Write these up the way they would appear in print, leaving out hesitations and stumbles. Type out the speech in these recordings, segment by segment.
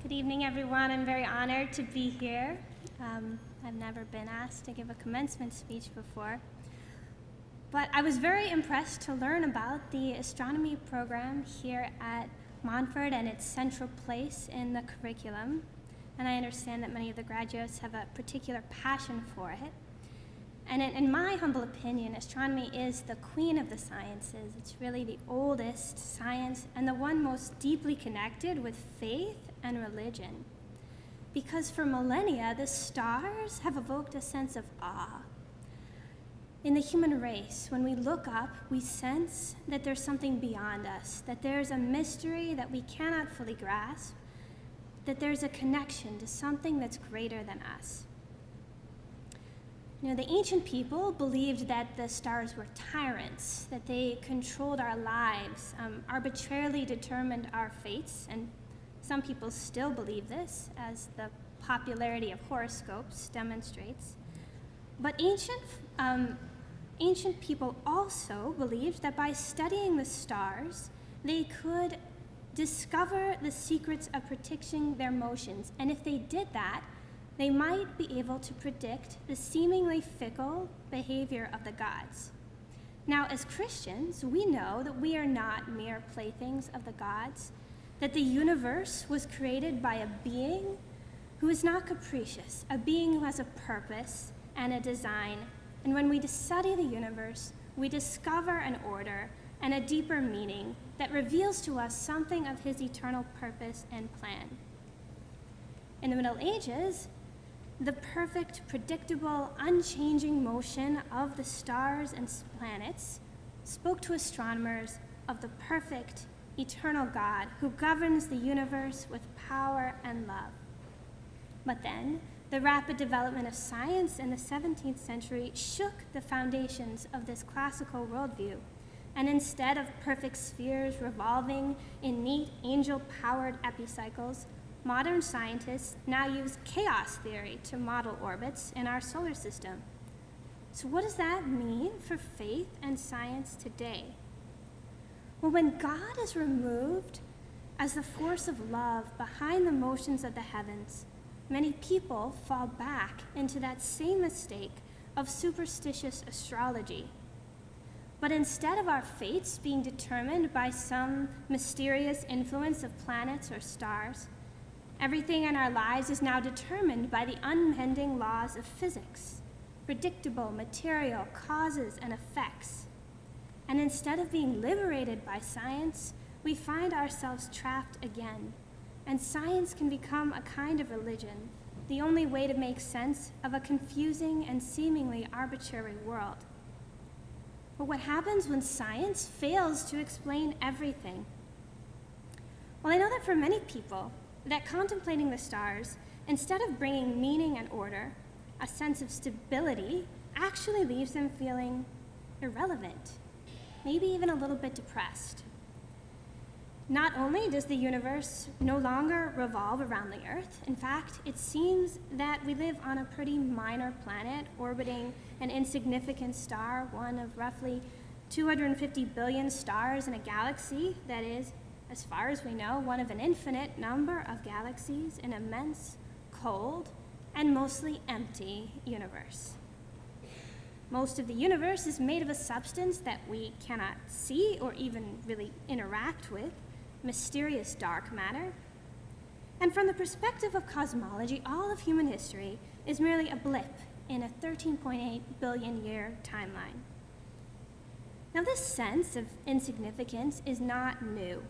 Good evening, everyone. I'm very honored to be here. I've never been asked to give a commencement speech before, but I was very impressed to learn about the astronomy program here at Montfort and its central place in the curriculum, and I understand that many of the graduates have a particular passion for it. And in my humble opinion, astronomy is the queen of the sciences. It's really the oldest science and the one most deeply connected with faith and religion. Because for millennia, the stars have evoked a sense of awe. In the human race, when we look up, we sense that there's something beyond us, that there's a mystery that we cannot fully grasp, that there's a connection to something that's greater than us. The ancient people believed that the stars were tyrants, that they controlled our lives, arbitrarily determined our fates, and some people still believe this, as the popularity of horoscopes demonstrates. But ancient people also believed that by studying the stars, they could discover the secrets of predicting their motions, and if they did that, they might be able to predict the seemingly fickle behavior of the gods. Now, as Christians, we know that we are not mere playthings of the gods, that the universe was created by a being who is not capricious, a being who has a purpose and a design. And when we study the universe, we discover an order and a deeper meaning that reveals to us something of his eternal purpose and plan. In the Middle Ages, the perfect, predictable, unchanging motion of the stars and planets spoke to astronomers of the perfect, eternal God who governs the universe with power and love. But then, the rapid development of science in the 17th century shook the foundations of this classical worldview, and instead of perfect spheres revolving in neat angel-powered epicycles, modern scientists now use chaos theory to model orbits in our solar system. So what does that mean for faith and science today? Well, when God is removed as the force of love behind the motions of the heavens, many people fall back into that same mistake of superstitious astrology. But instead of our fates being determined by some mysterious influence of planets or stars, everything in our lives is now determined by the unbending laws of physics, predictable material causes and effects. And instead of being liberated by science, we find ourselves trapped again. And science can become a kind of religion, the only way to make sense of a confusing and seemingly arbitrary world. But what happens when science fails to explain everything? Well, I know that for many people, that contemplating the stars, instead of bringing meaning and order, a sense of stability, actually leaves them feeling irrelevant, maybe even a little bit depressed. Not only does the universe no longer revolve around the Earth, in fact, it seems that we live on a pretty minor planet orbiting an insignificant star, one of roughly 250 billion stars in a galaxy that is, as far as we know, one of an infinite number of galaxies in an immense, cold, and mostly empty universe. Most of the universe is made of a substance that we cannot see or even really interact with, mysterious dark matter. And from the perspective of cosmology, all of human history is merely a blip in a 13.8 billion year timeline. Now, this sense of insignificance is not new.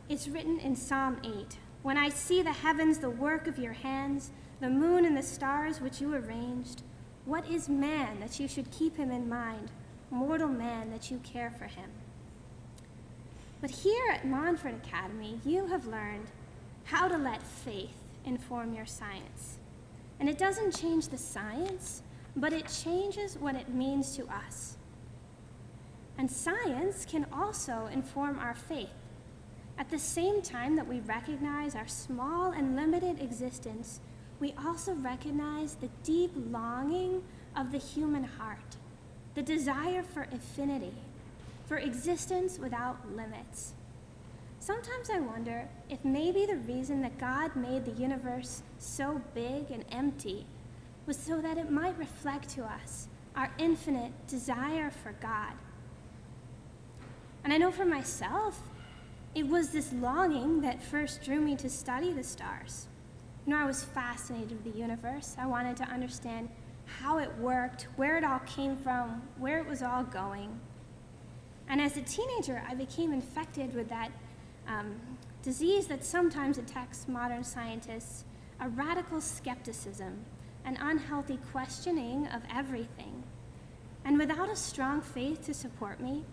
It's written in Psalm 8. When I see the heavens, the work of your hands, the moon and the stars which you arranged, what is man that you should keep him in mind, mortal man that you care for him? But here at Montfort Academy, you have learned how to let faith inform your science. And it doesn't change the science, but it changes what it means to us. And science can also inform our faith. At the same time that we recognize our small and limited existence, we also recognize the deep longing of the human heart, the desire for infinity, for existence without limits. sometimes I wonder if maybe the reason that God made the universe so big and empty was so that it might reflect to us our infinite desire for God. And I know for myself, it was this longing that first drew me to study the stars. I was fascinated with the universe. I wanted to understand how it worked, where it all came from, where it was all going. And as a teenager, I became infected with that disease that sometimes attacks modern scientists, a radical skepticism, an unhealthy questioning of everything. And without a strong faith to support me,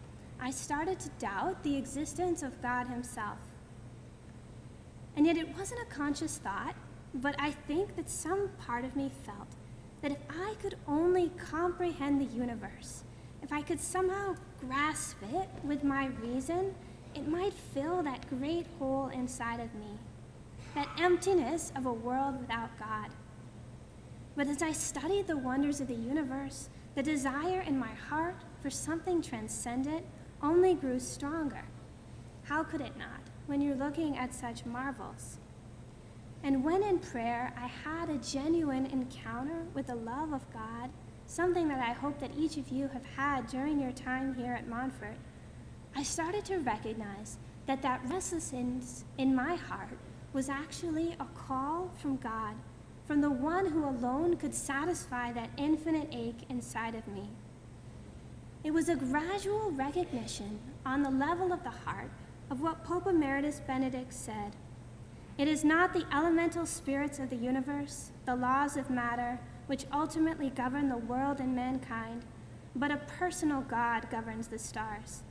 I started to doubt the existence of God himself. And yet it wasn't a conscious thought, but I think that some part of me felt that if I could only comprehend the universe, if I could somehow grasp it with my reason, it might fill that great hole inside of me, that emptiness of a world without God. But as I studied the wonders of the universe, the desire in my heart for something transcendent only grew stronger. How could it not, when you're looking at such marvels? And when in prayer I had a genuine encounter with the love of God, something that I hope that each of you have had during your time here at Montfort, I started to recognize that that restlessness in my heart was actually a call from God, from the one who alone could satisfy that infinite ache inside of me. It was a gradual recognition on the level of the heart of what Pope Emeritus Benedict said. It is not the elemental spirits of the universe, the laws of matter, which ultimately govern the world and mankind, but a personal God governs the stars.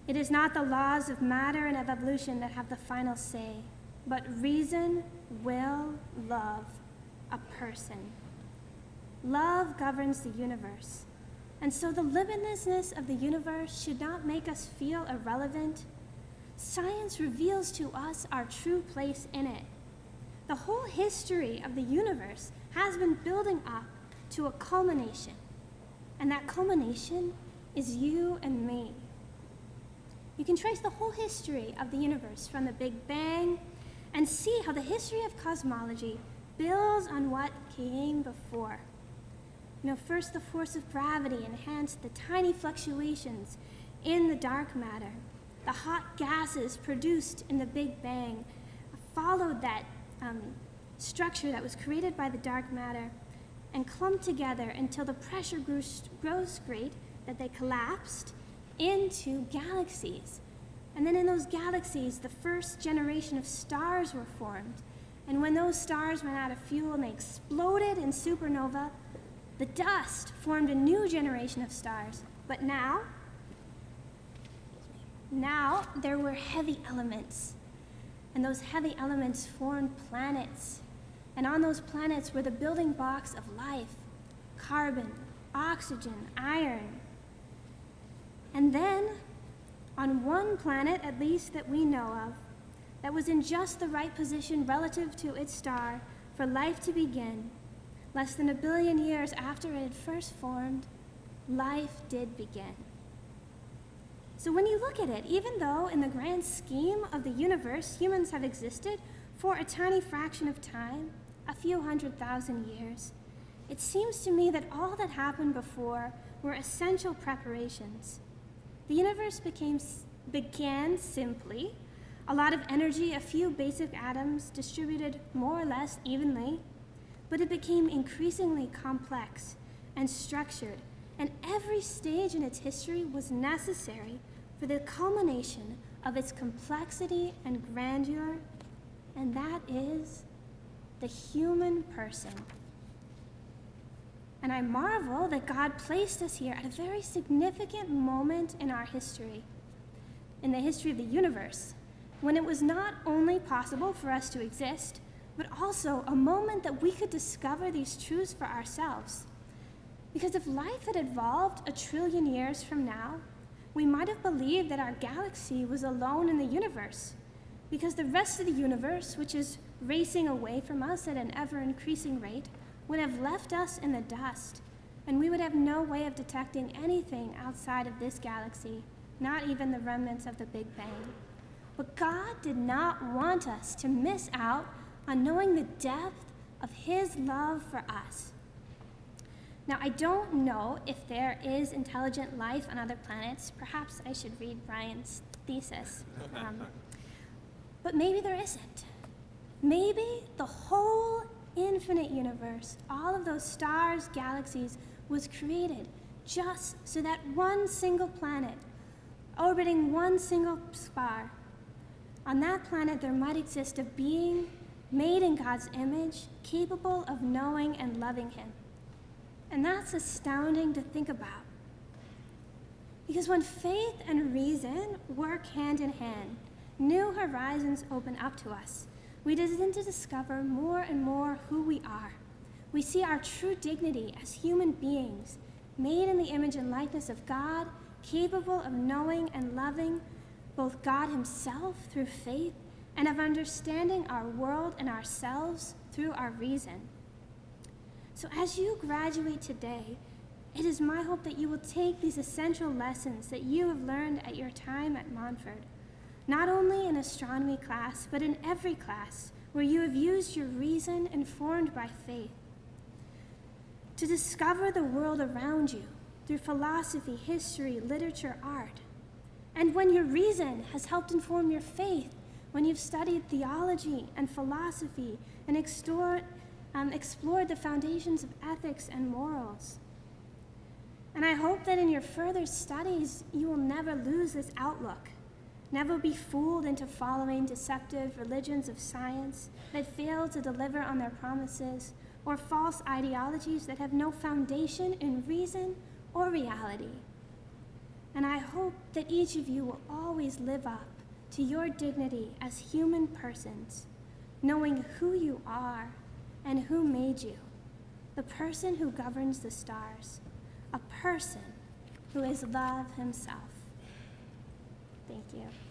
It is not the laws of matter and of evolution that have the final say, but reason, will, love, a person. Love governs the universe. And so the limitlessness of the universe should not make us feel irrelevant. Science reveals to us our true place in it. The whole history of the universe has been building up to a culmination. And that culmination is you and me. You can trace the whole history of the universe from the Big Bang and see how the history of cosmology builds on what came before. First the force of gravity enhanced the tiny fluctuations in the dark matter. The hot gases produced in the Big Bang followed that structure that was created by the dark matter and clumped together until the pressure grew so great that they collapsed into galaxies. And then in those galaxies, the first generation of stars were formed. And when those stars ran out of fuel and they exploded in supernova, the dust formed a new generation of stars. But now there were heavy elements. And those heavy elements formed planets. And on those planets were the building blocks of life: carbon, oxygen, iron. And then, on one planet, at least that we know of, that was in just the right position relative to its star for life to begin, less than 1 billion years after it had first formed, life did begin. So when you look at it, even though in the grand scheme of the universe humans have existed for a tiny fraction of time, a few 100,000 years, it seems to me that all that happened before were essential preparations. The universe began simply, a lot of energy, a few basic atoms distributed more or less evenly, but it became increasingly complex and structured, and every stage in its history was necessary for the culmination of its complexity and grandeur, and that is the human person. And I marvel that God placed us here at a very significant moment in our history, in the history of the universe, when it was not only possible for us to exist, but also a moment that we could discover these truths for ourselves. Because if life had evolved 1 trillion years from now, we might have believed that our galaxy was alone in the universe, because the rest of the universe, which is racing away from us at an ever-increasing rate, would have left us in the dust, and we would have no way of detecting anything outside of this galaxy, not even the remnants of the Big Bang. But God did not want us to miss out on knowing the depth of his love for us. Now, I don't know if there is intelligent life on other planets. Perhaps I should read Brian's thesis. But maybe there isn't. Maybe the whole infinite universe, all of those stars, galaxies, was created just so that one single planet, orbiting one single star, on that planet there might exist a being made in God's image, capable of knowing and loving him. And that's astounding to think about. Because when faith and reason work hand in hand, new horizons open up to us. We begin to discover more and more who we are. We see our true dignity as human beings, made in the image and likeness of God, capable of knowing and loving both God himself through faith and of understanding our world and ourselves through our reason. So as you graduate today, it is my hope that you will take these essential lessons that you have learned at your time at Montfort, not only in astronomy class, but in every class where you have used your reason informed by faith to discover the world around you through philosophy, history, literature, art. And when your reason has helped inform your faith, when you've studied theology and philosophy and explored the foundations of ethics and morals. And I hope that in your further studies, you will never lose this outlook, never be fooled into following deceptive religions of science that fail to deliver on their promises, or false ideologies that have no foundation in reason or reality. And I hope that each of you will always live up to your dignity as human persons, knowing who you are and who made you, the person who governs the stars, a person who is love himself. Thank you.